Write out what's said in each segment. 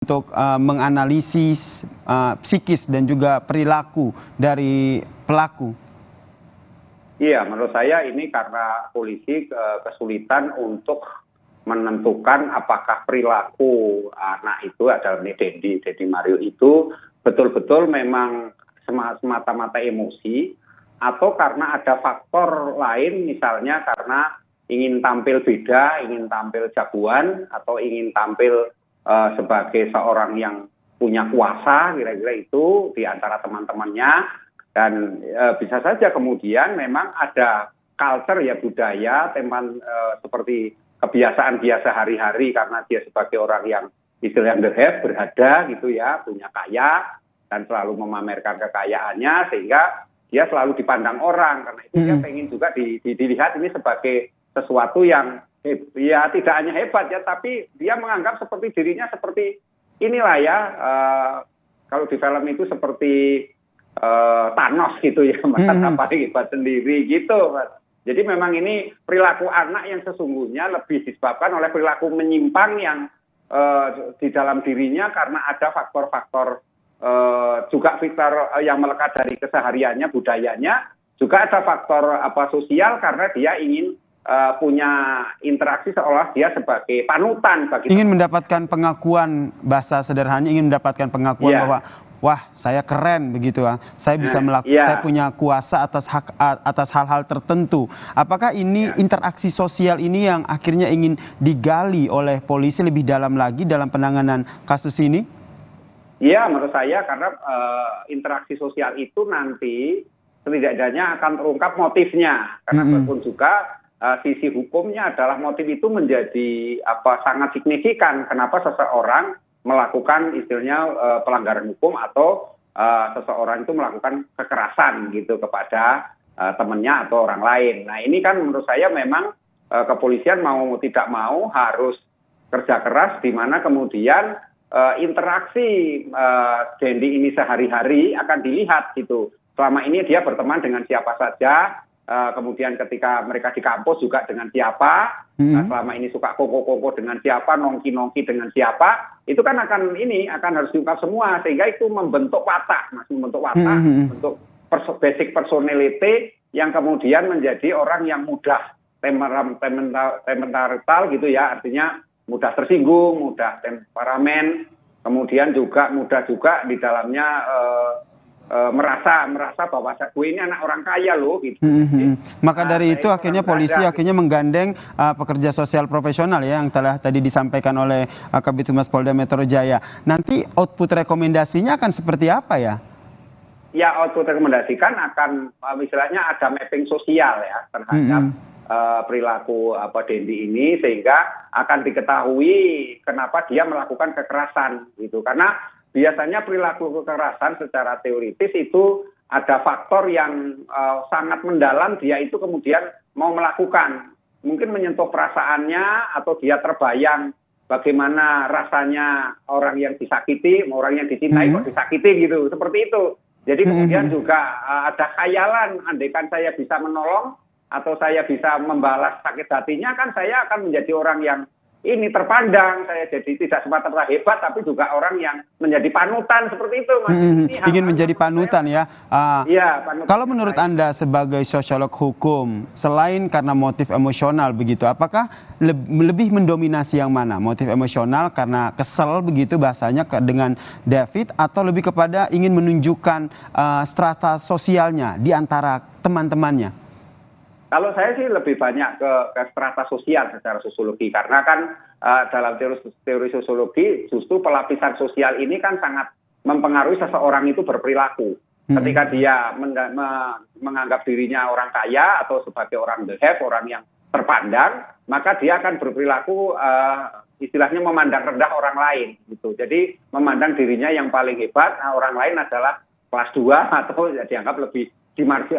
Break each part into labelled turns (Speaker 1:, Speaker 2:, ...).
Speaker 1: untuk menganalisis psikis dan juga perilaku dari pelaku?
Speaker 2: Iya, menurut saya ini karena polisi kesulitan untuk menentukan apakah perilaku anak itu adalah Deddy Mario itu betul-betul memang semata-mata emosi atau karena ada faktor lain, misalnya karena ingin tampil beda, ingin tampil jagoan, atau ingin tampil sebagai seorang yang punya kuasa, kira-kira itu di antara teman-temannya. Dan bisa saja kemudian memang ada culture ya, budaya, seperti kebiasaan biasa hari-hari karena dia sebagai orang yang istilahnya the have, berada gitu ya, punya kaya, dan selalu memamerkan kekayaannya, sehingga dia selalu dipandang orang. Karena itu dia pengen juga dilihat ini sebagai sesuatu yang ya tidak hanya hebat ya, tapi dia menganggap seperti dirinya seperti inilah ya, kalau di film itu seperti Thanos gitu ya, merasa paling hebat sendiri gitu, Mas. Jadi memang ini perilaku anak yang sesungguhnya lebih disebabkan oleh perilaku menyimpang yang di dalam dirinya karena ada faktor-faktor juga faktor yang melekat dari kesehariannya, budayanya, juga ada faktor sosial karena dia ingin punya interaksi seolah dia sebagai panutan bagi
Speaker 1: ingin mendapatkan pengakuan, bahasa sederhananya ingin mendapatkan pengakuan bahwa wah, saya keren begitu ya. Saya bisa saya punya kuasa atas hal-hal tertentu. Apakah ini interaksi sosial ini yang akhirnya ingin digali oleh polisi lebih dalam lagi dalam penanganan kasus ini?
Speaker 2: Iya, menurut saya karena interaksi sosial itu nanti setidaknya akan terungkap motifnya. Karena walaupun juga sisi hukumnya adalah motif itu menjadi sangat signifikan. Kenapa seseorang melakukan istilahnya pelanggaran hukum atau seseorang itu melakukan kekerasan gitu kepada temannya atau orang lain. Nah ini kan menurut saya memang kepolisian mau tidak mau harus kerja keras, di mana kemudian interaksi Dendi ini sehari-hari akan dilihat gitu. Selama ini dia berteman dengan siapa saja, kemudian ketika mereka di kampus juga dengan siapa, selama ini suka koko-koko dengan siapa, nongki-nongki dengan siapa, itu kan akan harus diungkap semua, sehingga itu membentuk watak, membentuk basic personality yang kemudian menjadi orang yang mudah temperamental gitu ya, artinya mudah tersinggung, mudah temperamen, kemudian juga mudah juga di dalamnya merasa bahwa gue ini anak orang kaya loh gitu.
Speaker 1: Maka dari itu akhirnya polisi akhirnya menggandeng pekerja sosial profesional ya yang telah tadi disampaikan oleh Kabid Humas Polda Metro Jaya. Nanti output rekomendasinya akan seperti apa ya?
Speaker 2: Ya, output rekomendasikan akan misalnya ada mapping sosial ya terhadap perilaku Dendi ini, sehingga akan diketahui kenapa dia melakukan kekerasan gitu. Karena biasanya perilaku kekerasan secara teoritis itu ada faktor yang sangat mendalam, dia itu kemudian mau melakukan, mungkin menyentuh perasaannya atau dia terbayang bagaimana rasanya orang yang disakiti, orang yang dicintai kok disakiti gitu, seperti itu. Jadi kemudian juga ada khayalan, andaikan saya bisa menolong atau saya bisa membalas sakit hatinya, kan saya akan menjadi orang yang ini terpandang, saya jadi tidak semata-mata hebat, tapi juga orang yang menjadi panutan, seperti itu, Mas.
Speaker 1: Ingin menjadi panutan ya.
Speaker 2: Iya, panutan.
Speaker 1: Kalau menurut Anda sebagai sosiolog hukum, selain karena motif emosional begitu, apakah lebih mendominasi yang mana? Motif emosional karena kesel begitu bahasanya dengan David, atau lebih kepada ingin menunjukkan strata sosialnya di antara teman-temannya?
Speaker 2: Kalau saya sih lebih banyak ke strata sosial secara sosiologi, karena kan dalam teori sosiologi justru pelapisan sosial ini kan sangat mempengaruhi seseorang itu berperilaku. Ketika dia menganggap dirinya orang kaya atau sebagai orang the have, orang yang terpandang, maka dia akan berperilaku istilahnya memandang rendah orang lain gitu. Jadi memandang dirinya yang paling hebat, orang lain adalah kelas 2 atau dianggap lebih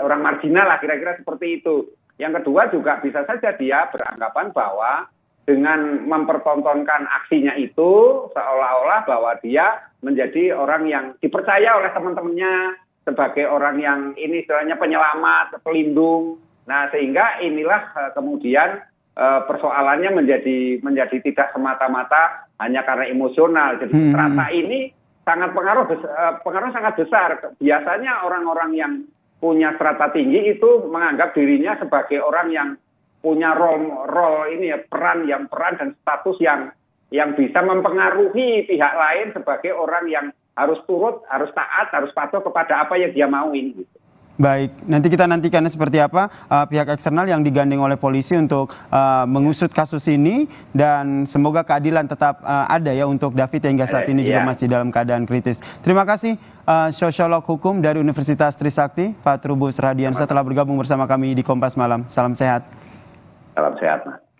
Speaker 2: orang marginal lah, kira-kira seperti itu. Yang kedua juga bisa saja dia beranggapan bahwa dengan mempertontonkan aksinya itu seolah-olah bahwa dia menjadi orang yang dipercaya oleh teman-temannya sebagai orang yang ini istilahnya penyelamat, pelindung. Nah sehingga inilah kemudian persoalannya menjadi tidak semata-mata hanya karena emosional. Jadi strata ini sangat pengaruh sangat besar. Biasanya orang-orang yang punya strata tinggi itu menganggap dirinya sebagai orang yang punya role ini ya, peran dan status yang bisa mempengaruhi pihak lain sebagai orang yang harus turut, harus taat, harus patuh kepada apa yang dia mauin gitu.
Speaker 1: Baik, nanti kita nantikan seperti apa pihak eksternal yang digandeng oleh polisi untuk mengusut kasus ini, dan semoga keadilan tetap ada ya untuk David yang hingga saat ini juga masih dalam keadaan kritis. Terima kasih sosiolog hukum dari Universitas Trisakti, Pak Trubus Radiansyah telah bergabung bersama kami di Kompas Malam. Salam sehat.
Speaker 2: Salam sehat, Mas.